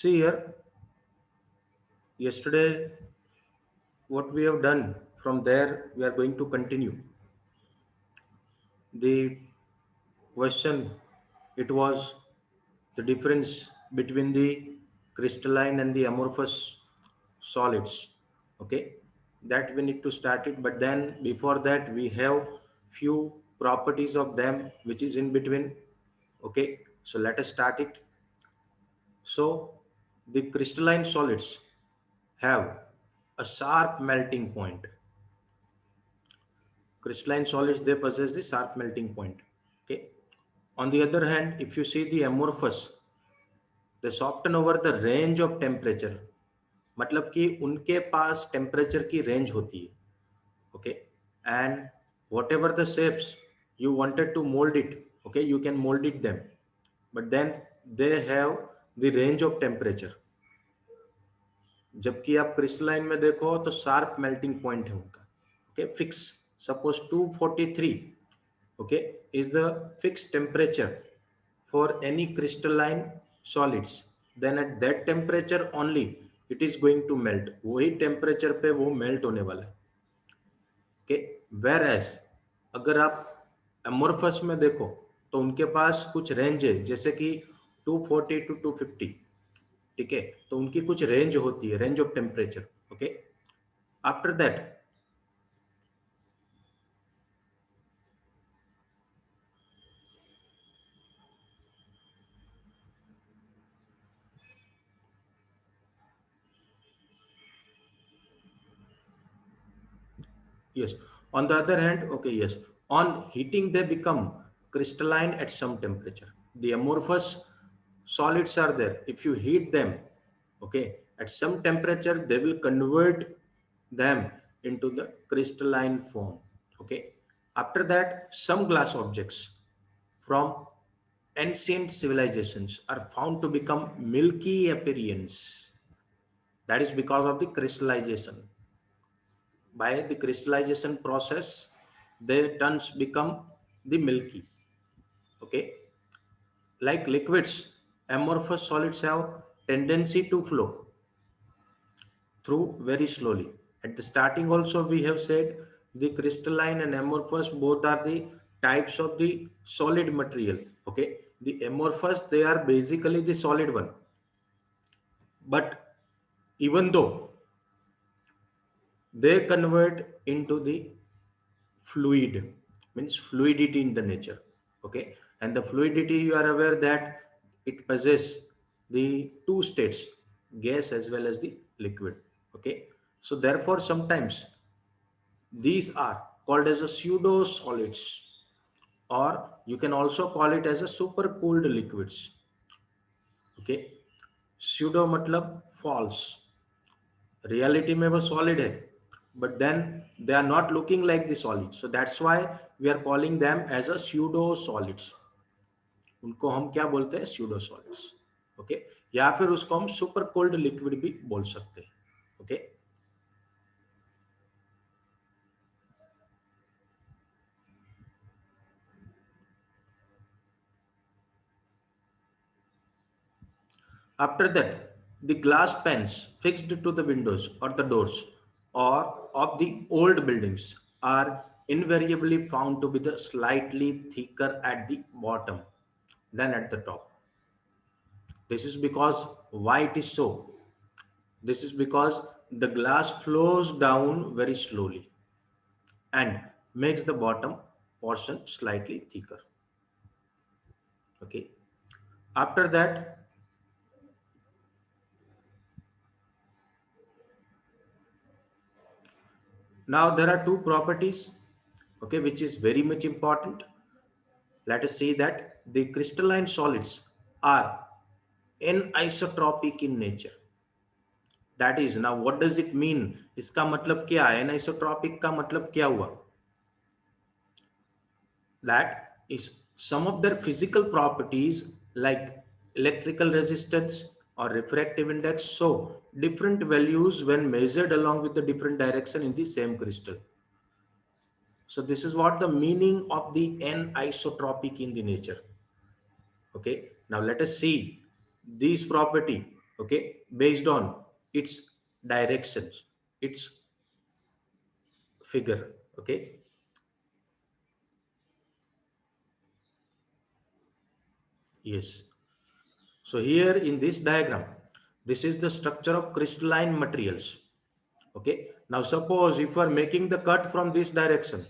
See here, yesterday what we have done, from there we are going to continue. The question, it was the difference between the crystalline and the amorphous solids. Okay, that we need to start it, but then before that we have few properties of them which is in between. Okay, so let us start it. So the crystalline solids have a sharp melting point. Crystalline solids, they possess the sharp melting point. Okay. On the other hand, if you see the amorphous, they soften over the range of temperature. मतलब कि उनके पास temperature की range होती है. Okay, and what ever the shapes you wanted to mold it, okay, you can mold it them, but then they have the range of temperature. जबकि आप crystalline में देखो तो शार्प मेल्टिंग पॉइंट है उनका. Okay, fix. Suppose 243, okay, is the fixed temperature for any crystalline solids, then at that temperature only it is going to melt. वही temperature पे वो मेल्ट होने वाला है. ओके, वेर एज अगर आप एमोर्फस में देखो तो उनके पास कुछ रेंज है, जैसे कि 240 to 250. ठीक है, तो उनकी कुछ रेंज होती है, range of temperature. Okay, after that yes, on the other hand, okay, yes, on heating they become crystalline at some temperature. The amorphous solids are there, if you heat them, okay, at some temperature they will convert them into the crystalline form. Okay, after that some glass objects from ancient civilizations are found to become milky appearance. That is because of the crystallization. By the crystallization process, their turns become the milky. Okay, like liquids, amorphous solids have tendency to flow through very slowly. At the starting also we have said the crystalline and amorphous both are the types of the solid material. Okay, the amorphous, they are basically the solid one, but even though they convert into the fluid, means fluidity in the nature. Okay, and the fluidity, you are aware that it possesses the two states, gas as well as the liquid. Okay, so therefore sometimes these are called as a pseudo solids, or you can also call it as a super cooled liquids. Okay, pseudo मतलब false, reality में वो solid है, but then they are not looking like the solid, so that's why we are calling them as a pseudo solids. उनको हम क्या बोलते हैं? pseudo solids. Okay, या फिर उसको हम सुपर कोल्ड लिक्विड भी बोल सकते हैं. Okay, after that the glass panes fixed to the windows or the doors or of the old buildings are invariably found to be the slightly thicker at the bottom than at the top. This is because, why it is so? This is because the glass flows down very slowly and makes the bottom portion slightly thicker. Okay. After that, now there are two properties, okay, which is very much important. Let us see that the crystalline solids are anisotropic in nature. That is, now what does it mean? इसका मतलब क्या है? Anisotropic का मतलब क्या हुआ? That is, some of their physical properties like electrical resistance or refractive index show different values when measured along with the different direction in the same crystal. So this is what the meaning of the anisotropic in the nature. Okay, now let us see these property. okay, based on its directions, its figure. Okay, yes. So here in this diagram, this is the structure of crystalline materials. Okay, now suppose if you are making the cut from this direction,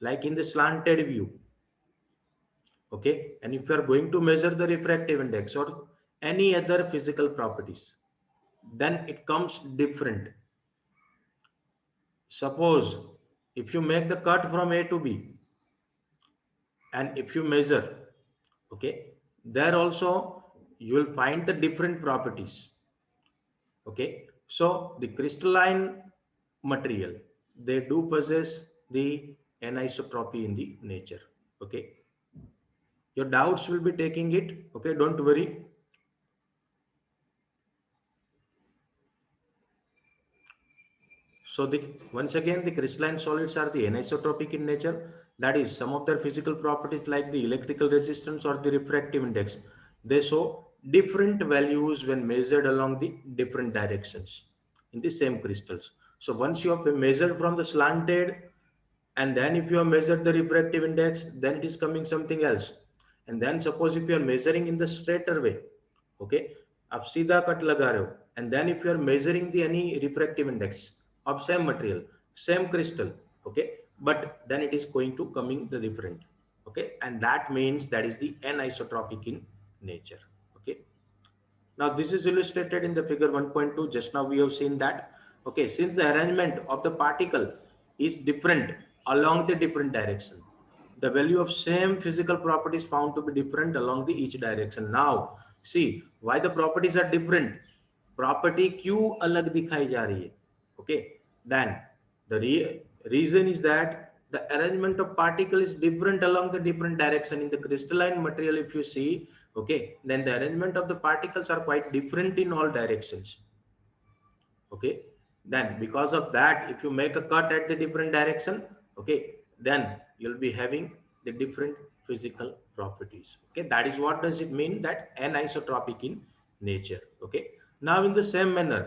like in the slanted view, okay, and if you are going to measure the refractive index or any other physical properties, then it comes different. Suppose if you make the cut from A to B, and if you measure, okay, there also you will find the different properties. Okay, so the crystalline material, they do possess the anisotropy in the nature. Okay, your doubts will be taking it. Okay, don't worry. So the once again, the crystalline solids are the anisotropic in nature. That is, some of their physical properties like the electrical resistance or the refractive index, they show different values when measured along the different directions in the same crystals. So once you have measured from the slanted, and then if you have measured the refractive index, then it is coming something else. And then suppose if you are measuring in the straighter way, okay, आप सीधा cut लगा रहे हो, and then if you are measuring the any refractive index of same material, same crystal, okay, but then it is going to coming the different. Okay, and that means that is the anisotropic in nature. Okay, now this is illustrated in the figure 1.2. Just now we have seen that. Okay, since the arrangement of the particle is different along the different direction, the value of same physical properties found to be different along the each direction. Now see why the properties are different. Property क्यों अलग दिखाई जा रही है? Okay, then the reason is that the arrangement of particle is different along the different direction in the crystalline material. If you see, okay, then the arrangement of the particles are quite different in all directions. Okay, then because of that, if you make a cut at the different direction, okay, then you'll be having the different physical properties. Okay, that is what does it mean that anisotropic in nature. Okay, now in the same manner,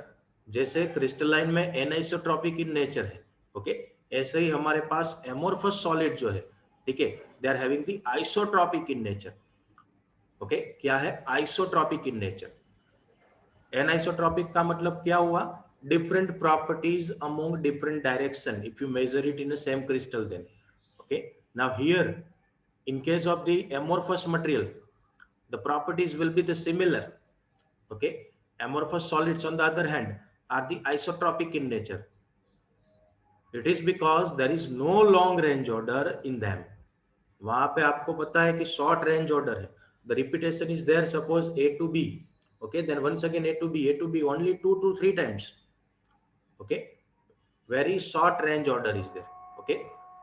जैसे crystalline में anisotropic in nature है, okay, ऐसे ही हमारे पास amorphous solid जो है, ठीक है, they are having the isotropic in nature. Okay, क्या है आइसोट्रॉपिक इन नेचर? एनाइसोट्रॉपिक का मतलब क्या हुआ? Different properties among different direction if you measure it in the same crystal. Then okay, now here in case of the amorphous material, the properties will be the similar. Okay, amorphous solids on the other hand are the isotropic in nature. It is because there is no long range order in them. वहां पे आपको पता है कि short range order है. The repetition is there. Suppose A to B, okay, then once again A to B only 2 to 3 times. Okay, very short range order is there. Okay,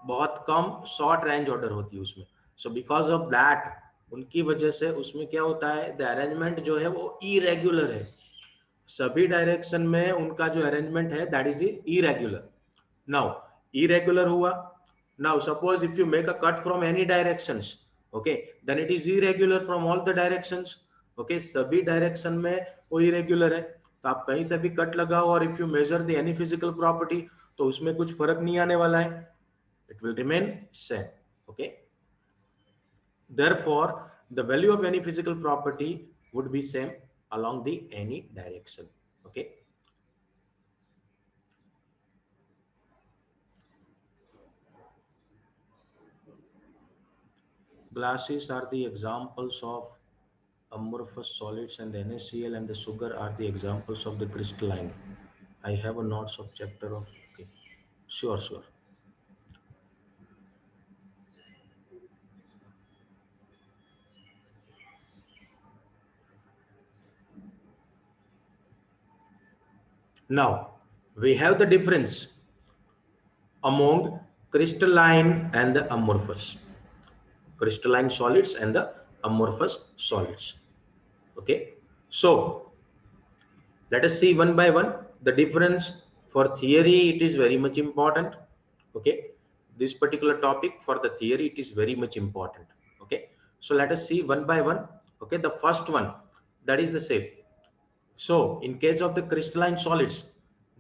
बहुत कम short range order होती है उसमें. So because of that, उनकी वजह से उसमें क्या होता है, द अरेंजमेंट जो है वो इरेगुलर है. सभी डायरेक्शन में उनका जो अरेंजमेंट है that is irregular. Now irregular हुआ. Now suppose if you make a cut from any directions, okay, then it is irregular from all the directions. Okay, सभी डायरेक्शन में वो इरेगुलर है. तो आप कहीं से भी कट लगाओ और if you measure the any physical property, तो उसमें कुछ फर्क नहीं आने वाला है. It will remain same. Okay, therefore the value of any physical property would be same along the any direction. Okay, glasses are the examples of amorphous solids, and the NaCl and the sugar are the examples of the crystalline. I have a notes of chapter of. Okay, sure. Now we have the difference among crystalline and the amorphous, crystalline solids and the amorphous solids. Okay, so let us see one by one the difference. For theory it is very much important. Okay, this particular topic for the theory it is very much important. Okay, so let us see one by one. Okay, the first one, that is the shape. So in case of the crystalline solids,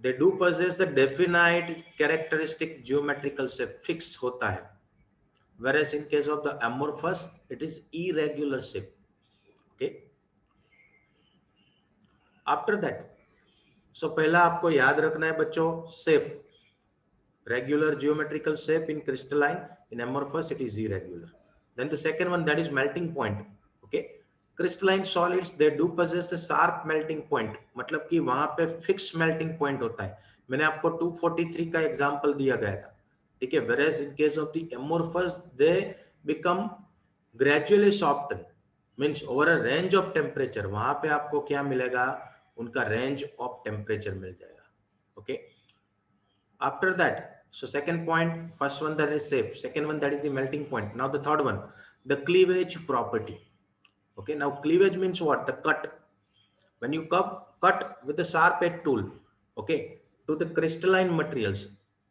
they do possess the definite characteristic geometrical shape, fixed hota hai. Whereas in case of the amorphous, it is irregular shape. Okay. After that, so पहला आपको याद रखना है बच्चों, shape, regular geometrical shape in crystalline. In amorphous, it is irregular. Then the second one, that is melting point. Okay. Crystalline solids they do possess the sharp melting point, मतलब कि वहां पे फिक्स मेल्टिंग पॉइंट होता है. मैंने आपको 243 का example दिया गया था, ठीक है. Whereas in case of the amorphous they become gradually soften, means over a range of temperature. वहां पे आपको क्या मिलेगा, उनका रेंज ऑफ टेम्परेचर मिल जाएगा. Okay. After that, so second point, first one that is safe, second one that is the melting point. Now the third one, the cleavage property. Okay, now cleavage means what? The cut. When you cut with the sharp edge tool, okay, to the crystalline materials,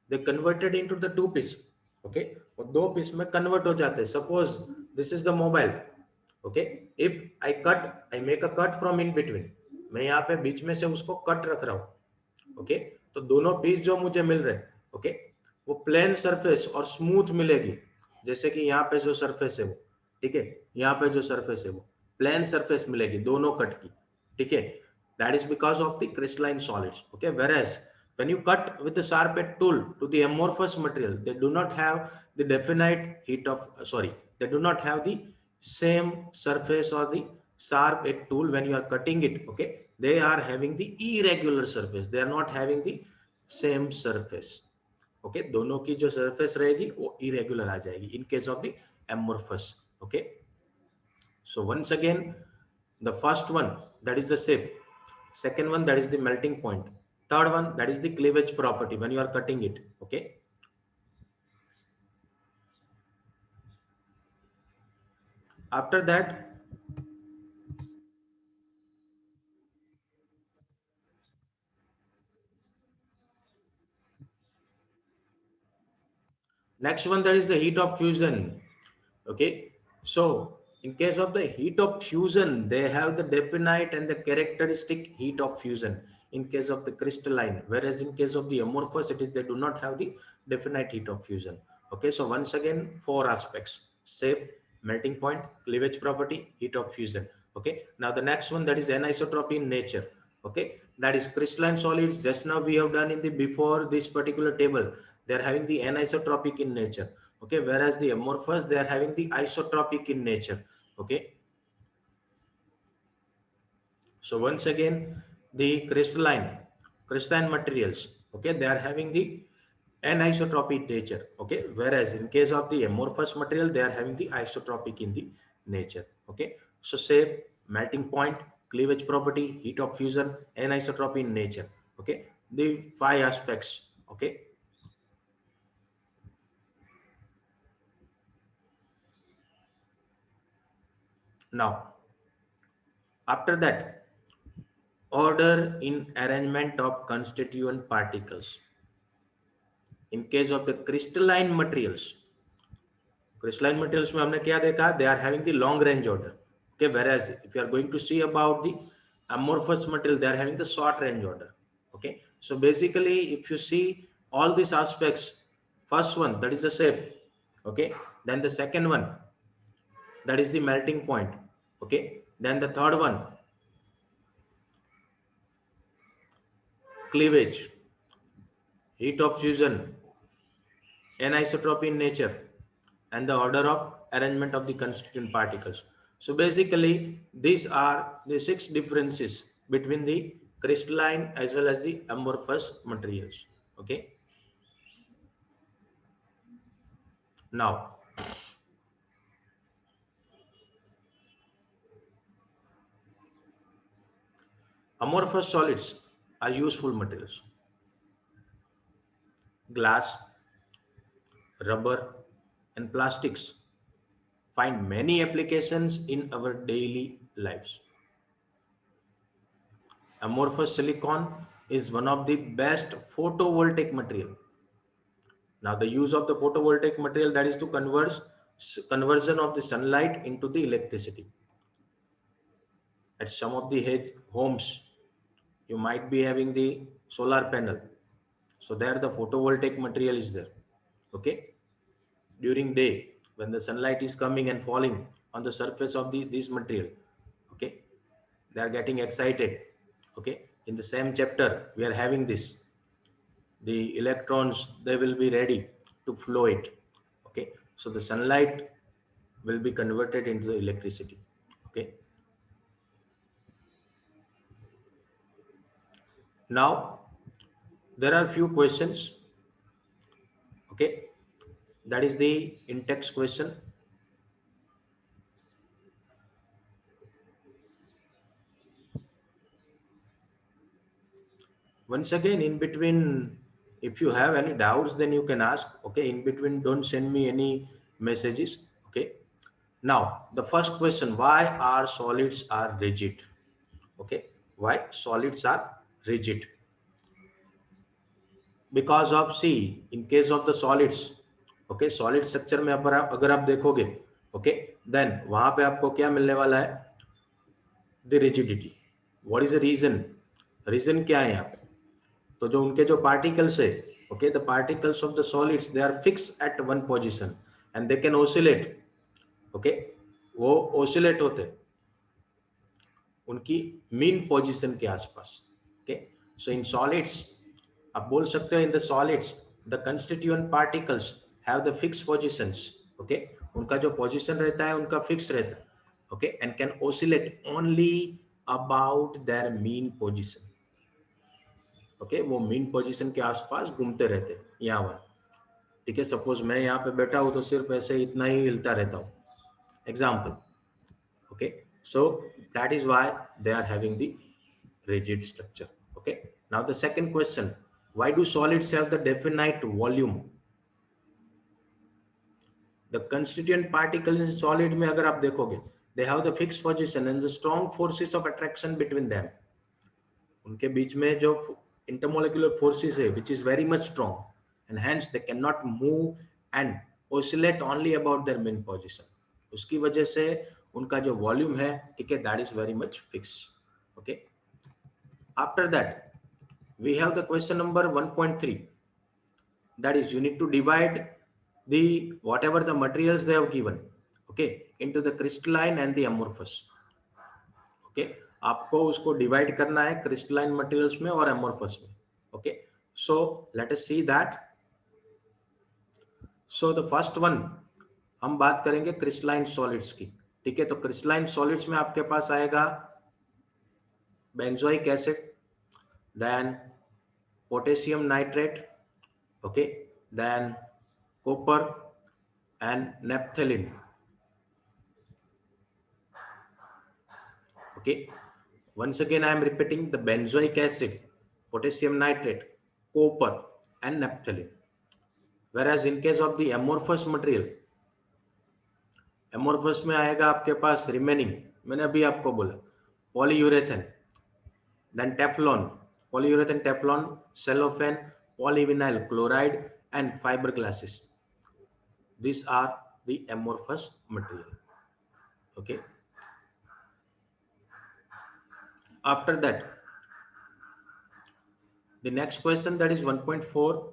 they converted into the two piece. Okay, और दो piece में convert हो जाते हैं. Suppose this is the mobile. Okay, if I cut, I make a cut from in between. मैं यहाँ पे बीच में से उसको cut रख रहा हूँ. Okay, तो दोनों piece जो मुझे मिल रहे हैं, okay, वो प्लेन सरफेस और स्मूथ मिलेगी. जैसे कि यहाँ पे जो सरफेस है वो, ठीक है, यहाँ पे जो सरफेस है वो प्लेन सरफेस मिलेगी दोनों कट की, ठीक है. That is because of the crystalline solids. Okay. Whereas when you cut with the sharp edge tool to the amorphous material, they do not have the definite heat of they do not have the same surface or the sharp edge tool when you are cutting it. Okay, they are having the irregular surface, they are not having the same surface. Okay, दोनों की जो surface रहेगी वो irregular आ जाएगी in case of the amorphous. Okay. So once again, the first one that is the shape, second one that is the melting point, third one that is the cleavage property when you are cutting it. Okay. After that, next one, that is the heat of fusion. Okay, so in case of the heat of fusion, they have the definite and the characteristic heat of fusion in case of the crystalline, whereas in case of the amorphous, it is they do not have the definite heat of fusion. Okay, so once again, four aspects: shape, melting point, cleavage property, heat of fusion. Okay, now the next one, that is anisotropy in nature. Okay, that is crystalline solids, just now we have done in the before this particular table, they are having the anisotropic in nature. Okay, whereas the amorphous, they are having the isotropic in nature. Okay, so once again, the crystalline materials, okay, they are having the anisotropic nature. Okay, whereas in case of the amorphous material, they are having the isotropic in the nature. Okay, so shape, melting point, cleavage property, heat of fusion, anisotropy in nature. Okay, the five aspects. Okay. Now, after that, order in arrangement of constituent particles. In case of the crystalline materials में हमने क्या देखा, they are having the long range order. Okay, whereas if you are going to see about the amorphous material, they are having the short range order. Okay, so basically if you see all these aspects, first one, that is the shape. Okay, then the second one, that is the melting point. Okay, then the third one, cleavage, heat of fusion, anisotropy in nature, and the order of arrangement of the constituent particles. So basically, these are the 6 differences between the crystalline as well as the amorphous materials. Okay. Now, amorphous solids are useful materials. Glass, rubber, and plastics find many applications in our daily lives. Amorphous silicon is one of the best photovoltaic material. Now the use of the photovoltaic material, that is to conversion of the sunlight into the electricity. At some of the homes, You might be having the solar panel. So there the photovoltaic material is there. Okay. During day, when the sunlight is coming and falling on the surface of this material, okay, they are getting excited. Okay. In the same chapter, we are having this. The electrons, they will be ready to flow it. Okay. So the sunlight will be converted into the electricity. Okay. Now, there are few questions. Okay. That is the in-text question. Once again, in between, if you have any doubts, then you can ask. Okay. In between, don't send me any messages. Okay. Now, the first question, why are solids are rigid? Okay. Why solids are rigid? Because of, see, in case of the solids, okay, solid structure में अगर आप देखोगे, okay, then वहां पे आपको क्या मिलने वाला है? The rigidity. What is the reason? Reason क्या है यहाँ पे? तो जो उनके जो particles है, okay, the particles of the solids, they are fixed at one position and they can oscillate. Okay, वो oscillate होते उनकी mean position के आसपास. Okay, so in solids आप बोल सकते हो in the solids the constituent particles have the fixed positions. Okay, उनका जो position रहता है उनका fixed रहता है. Okay, and can oscillate only about their mean position. Okay, वो mean position के आसपास घूमते रहते हैं यहाँ पर. ठीक है, सपोज मैं यहाँ पे बैठा हूँ तो सिर्फ ऐसे इतना ही हिलता रहता हूँ. Example. Okay, so that is why they are having the rigid structure. Okay, now the second question, why do solids have the definite volume? The constituent particles in solid में अगर आप देखोगे, they have the fixed position and the strong forces of attraction between them. उनके बीच में जो intermolecular forces है, which is very much strong, and hence they cannot move and oscillate only about their main position. उसकी वजह से उनका जो वॉल्यूम है, ठीक है, that is very much fixed. Okay. After that, we have the question number 1.3. That is, you need to divide the whatever the materials they have given, okay, into the crystalline and the amorphous. Okay, आपको उसको divide करना है crystalline materials में और amorphous में. Okay, so let us see that. So the first one हम बात करेंगे क्रिस्टलाइन सॉलिड्स की. ठीक है, तो क्रिस्टलाइन सॉलिड्स में आपके पास आएगा benzoic acid, then potassium nitrate, okay, then copper and naphthalene. Okay, once again I am repeating the benzoic acid, potassium nitrate, copper and naphthalene. Whereas in case of the amorphous material, amorphous में आएगा आपके पास remaining, मैंने अभी आपको बोला, polyurethane, then teflon, polyurethane, teflon, cellophane, polyvinyl chloride and fiberglasses. These are the amorphous material. Okay. After that, the next question, that is 1.4.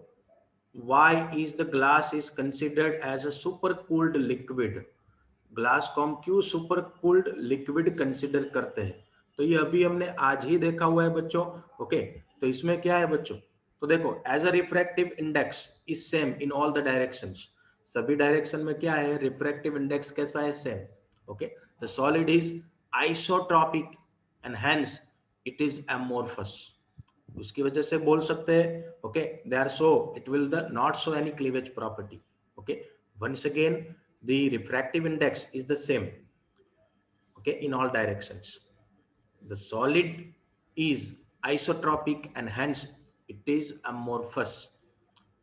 Why is the glass is considered as a supercooled liquid? Glass को हम क्यों super cooled liquid consider करते हैं? तो ये अभी हमने आज ही देखा हुआ है बच्चों. ओके, तो इसमें क्या है बच्चों? तो देखो, as a refractive index is same in all the directions. सभी डायरेक्शन में क्या है? रिफ्रैक्टिव इंडेक्स कैसा है? Same. Okay, the solid is isotropic and hence it is amorphous. उसकी वजह से बोल सकते हैं, okay, they are so it will the not show any cleavage property. Okay, once again the refractive index is the same, okay, in all directions. The solid is isotropic and hence it is amorphous,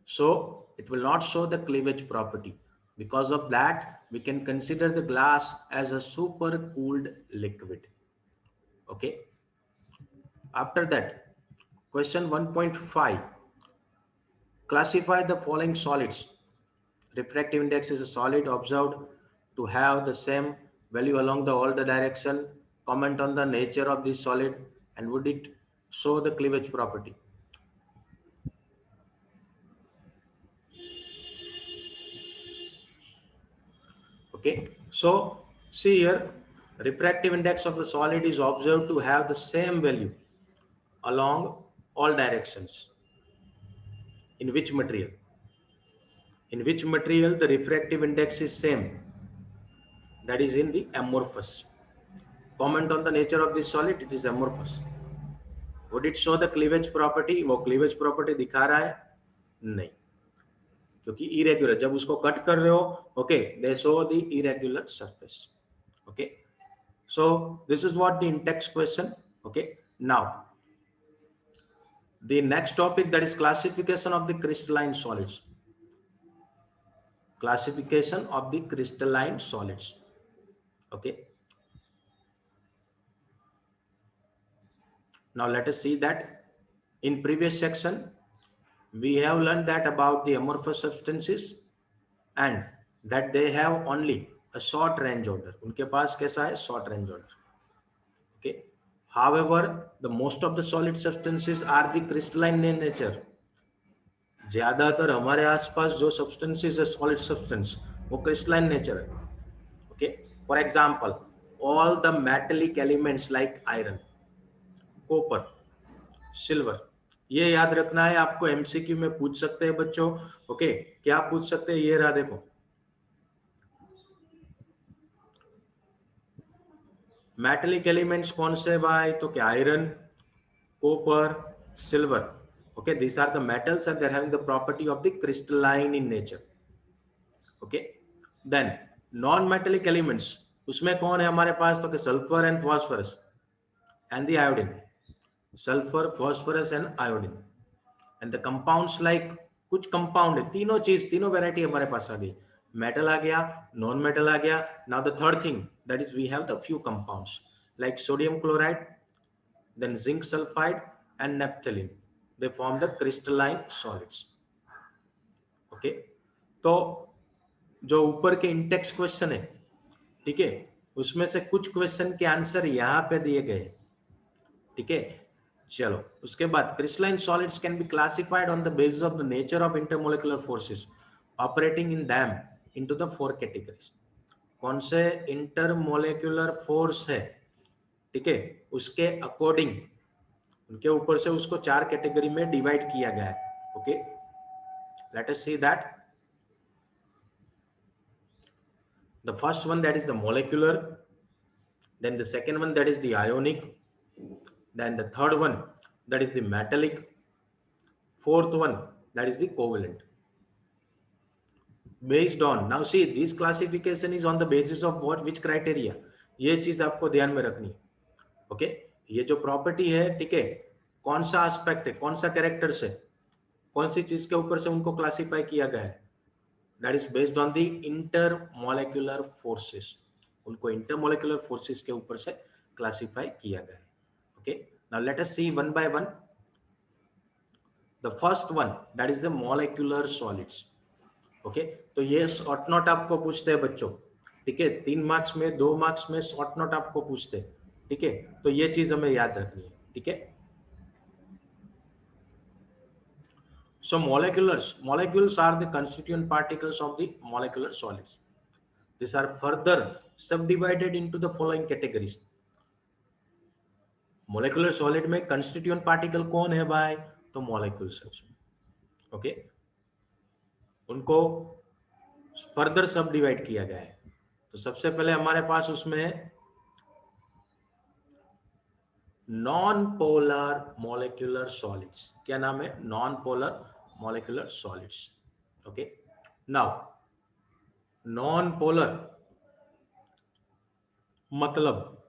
so it will not show the cleavage property. Because of that, we can consider the glass as a super cooled liquid. Okay, after that, question 1.5, classify the following solids. Refractive index is a solid observed to have the same value along the all the direction. Comment on the nature of this solid and would it show the cleavage property. Okay, so see here, refractive index of the solid is observed to have the same value along all directions. In which material? In which material the refractive index is same? That is in the amorphous. Comment on the nature of this solid. It is amorphous. Would it show the cleavage property? वो cleavage property दिखा रहा है? नहीं, क्योंकि irregular, जब उसको cut कर रहे हो, okay, they show the irregular surface. Okay, so this is what the in-text question. Okay, now the next topic, that is classification of the crystalline solids. Classification of the crystalline solids. Okay, now let us see that in previous section we have learned that about the amorphous substances and that they have only a short range order. उनके पास कैसा है? Short range order. Okay, however the most of the solid substances are the crystalline in nature. ज्यादातर हमारे आसपास जो substances है solid substance वो crystalline nature है. Okay, for example all the metallic elements like iron, copper, silver, ये याद रखना है आपको, एमसीक्यू में पूछ सकते हैं बच्चों. ओके, क्या पूछ सकते हैं? ये रहा देखो, मेटलिक एलिमेंट्स कौन से भाई? तो क्या iron, copper, silver. Okay, these are the metals and they're having the property of the crystalline in nature. Okay, then non metallic elements, उसमें कौन है हमारे पास? तो sulphur and phosphorus and the iodine. Sulphur, phosphorus and iodine. And the compounds like, कुछ compound है, तीनों चीज, तीनों वेराइटी हमारे पास आ गई. मेटल आ गया, नॉन मेटल आ गया. Now the third thing, that is we have the few compounds like sodium chloride, then zinc sulfide and naphthalene. They form the crystalline solids. Okay, तो जो ऊपर के इंटेक्स क्वेश्चन है, ठीक है, उसमें से कुछ क्वेश्चन के आंसर यहाँ पे दिए गए. ठीक है, चलो उसके बाद crystalline solids can be classified on the basis of the nature of intermolecular forces operating in them into the four categories. कौन से इंटरमोलेक्युलर फोर्स है, ठीक है, उसके अकॉर्डिंग उनके ऊपर से उसको चार कैटेगरी में डिवाइड किया गया है. Okay, let us see that. The first one, that is the molecular, then the second one, that is the ionic, then the third one, that is the metallic, fourth one, that is the covalent. Based on, now see this classification is on the basis of what, which criteria? ये चीज आपको ध्यान में रखनी है. Okay, ये जो property है, ठीक है, कौन सा एस्पेक्ट है, कौन सा कैरेक्टर से, कौन सी चीज के ऊपर से उनको क्लासिफाई किया गया है? That is based on the intermolecular forces. उनको इंटरमोलेक्युलर फोर्सेस के ऊपर से क्लासिफाई किया गया है. Okay, now let us see one by one. The first one, that is the molecular solids. Okay, तो ये शॉर्ट नोट आपको पूछते हैं बच्चों. ठीक है, 3 मार्क्स में, 2 मार्क्स में शॉर्ट नोट आपको पूछते हैं. ठीक है, तो ये चीज हमें याद रखनी है. ठीक है, सो molecules are the constituent particles of the molecular solids. These are further subdivided into the following categories. molecular solid में constituent particle कौन है भाई? तो molecules. ओके, उनको फर्दर सब डिवाइड किया गया है. तो सबसे पहले हमारे पास उसमें नॉन पोलर मोलेक्युलर सॉलिड्स. क्या नाम है? Non polar molecular solids. Okay, now non polar मतलब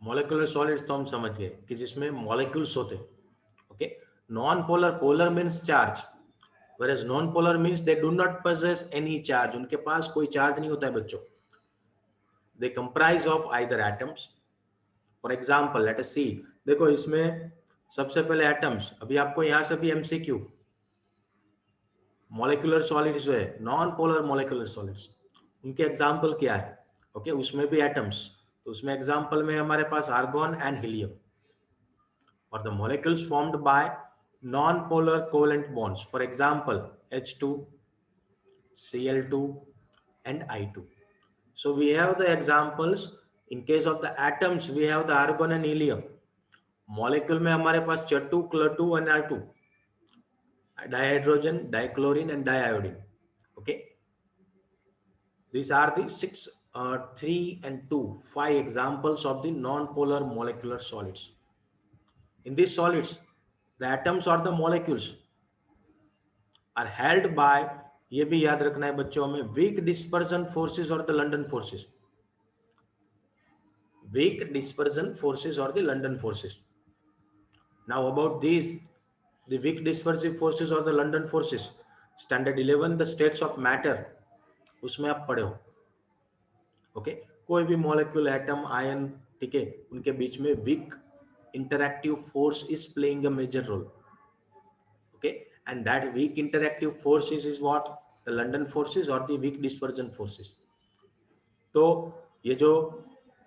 मोलेक्युलर सॉलिड्स तो हम समझ गए कि जिसमें मॉलिक्यूल्स होते. Okay, non polar, polar means charge, whereas non-polar means they do not possess any charge. उनके पास कोई चार्ज नहीं होता है बच्चों. They comprise of either atoms. For example, let us see. देखो इसमें सबसे पहले एटम्स. अभी आपको यहाँ से भी एमसीक्यू, मॉलिक्यूलर सॉलिड्स जो है, नॉन पोलर मॉलिक्यूलर सॉलिड्स, उनके एग्जाम्पल क्या है? ओके, उसमें भी एटम्स. तो उसमें एग्जाम्पल में हमारे पास argon and helium. or the molecules formed by non-polar covalent bonds. For example, H2, Cl2, and I2. So we have the examples. In case of the atoms, we have the argon and helium. Molecule में हमारे पास Ch2, Cl2 and R2, dihydrogen, dichlorine and diiodine. Okay, these are the 3 and 2, 5 examples of the non-polar molecular solids. In these solids, the atoms or the molecules are held by, ये भी याद रखना है बच्चों में, weak dispersion forces or the London forces. Weak dispersion forces or the London forces. Now about these, the weak dispersive forces or the London forces, standard 11 the states of matter, उसमें आप पढ़े हो. ओके, कोई भी molecule, atom, ion, ठीक है, उनके बीच में weak interactive force is playing a major role. Okay, and that weak interactive forces is what, the London forces और द वीक डिस्पर्जन फोर्सेस. तो ये जो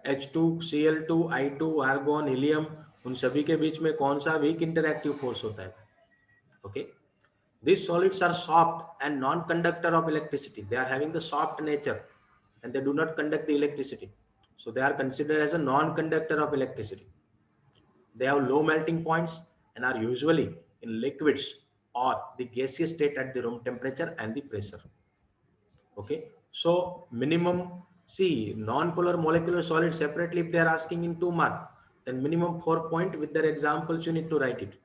H2, Cl2, I2, argon, helium, उन सभी के बीच में कौन सा वीक इंटरैक्टिव फोर्स होता है? Okay, these solids are soft and non-conductor of electricity. They are having the soft nature and they do not conduct the electricity. So they are considered as a non-conductor of electricity. They have low melting points and are usually in liquids or the gaseous state at the room temperature and the pressure. Okay, so minimum, see, non-polar molecular solids separately, if they are asking in 2 mark, then minimum 4 point with their examples you need to write it.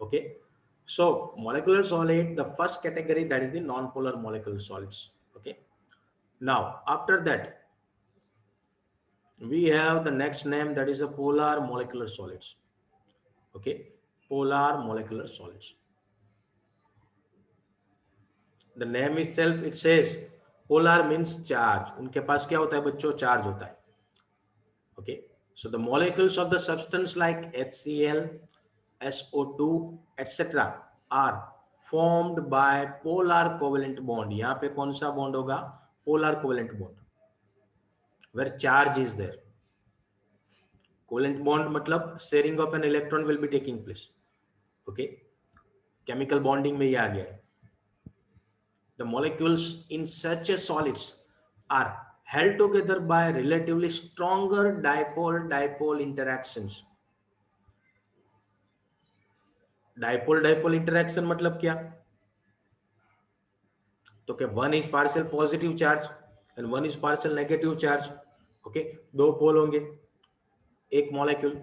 Okay, so molecular solid, the first category, that is the non-polar molecular solids. Okay, now after that we have the next name, that is a polar molecular solids. Okay, polar molecular solids. The name itself, it says polar means charge. उनके पास क्या होता है बच्चों? Charge होता है. Okay, so the molecules of the substance like HCl, SO2, etc. are formed by polar covalent bond. यहाँ पे कौन सा बॉन्ड होगा? Polar covalent bond, where charge is there. Covalent bond मतलब sharing of an electron will be taking place. Okay, chemical bonding में ये आ गया है. The molecules in such a solids are held together by relatively stronger dipole-dipole interactions. Dipole-dipole interaction मतलब क्या? तो क्या one is partial positive charge and one is partial negative charge. Okay, दो पोल होंगे एक मॉलिक्यूल,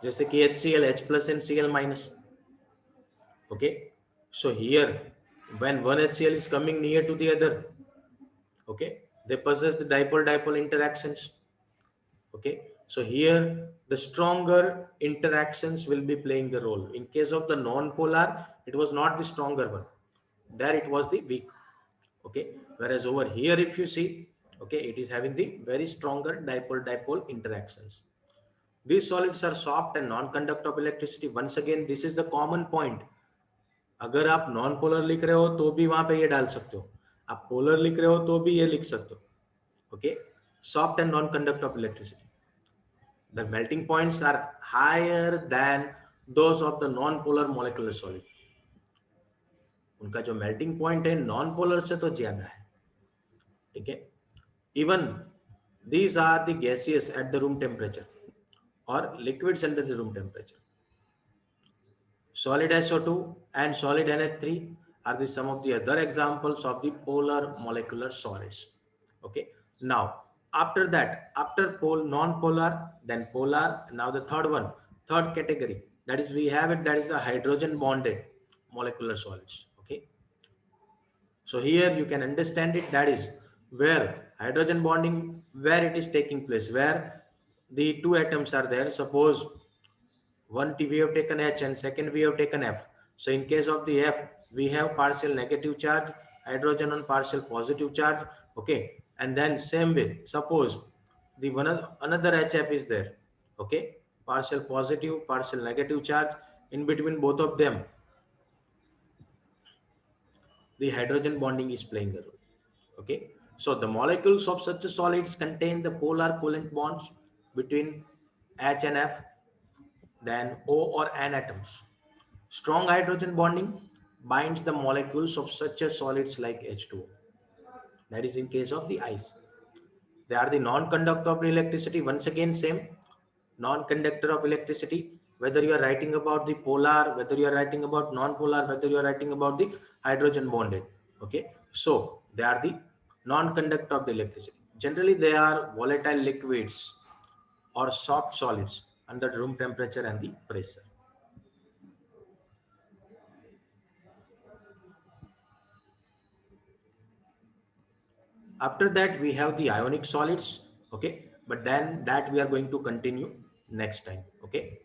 जैसे कि HCl, H plus and Cl minus. Okay, so here when one HCl is coming near to the other, okay, they possess the dipole-dipole interactions. Okay, so here the stronger interactions will be playing a role. In case of the non-polar, it was not the stronger one, there it was the weak. Okay, whereas over here if you see, okay, it is having the very stronger dipole-dipole interactions. These solids are soft and non-conductor of electricity. Once again, this is the common point. अगर आप non polar लिख रहे हो तो भी वहां पे ये डाल सकते हो, आप पोलर लिख रहे हो तो भी ये लिख सकते हो. Okay, soft and non conductor of electricity. The melting points are higher than those of the non-polar molecular solid. उनका जो melting point है non-polar से तो ज्यादा है. ठीक है, even these are the gaseous at the room temperature or liquids under the room temperature. Solid SO2 and solid NH3 are the some of the other examples of the polar molecular solids. Okay, now after that, after non-polar, then polar, now the third category, that is we have it, that is the hydrogen bonded molecular solids. Okay, so here you can understand it, that is where hydrogen bonding, where it is taking place, where the two atoms are there. Suppose one we have taken H and second we have taken F. So in case of the F, we have partial negative charge, hydrogen on partial positive charge. Okay, and then same way, suppose the another HF is there. Okay, partial positive, partial negative charge. In between both of them, the hydrogen bonding is playing a role. Okay, so the molecules of such solids contain the polar covalent bonds between H and F. then O or N atoms. Strong hydrogen bonding binds the molecules of such a solids like H2O. That is in case of the ice. They are the non-conductor of electricity. Once again, same non-conductor of electricity. Whether you are writing about the polar, whether you are writing about non-polar, whether you are writing about the hydrogen bonded. Okay, so they are the non-conductor of the electricity. Generally, they are volatile liquids or soft solids under room temperature and the pressure. After that, we have the ionic solids. Okay, but then that we are going to continue next time. Okay.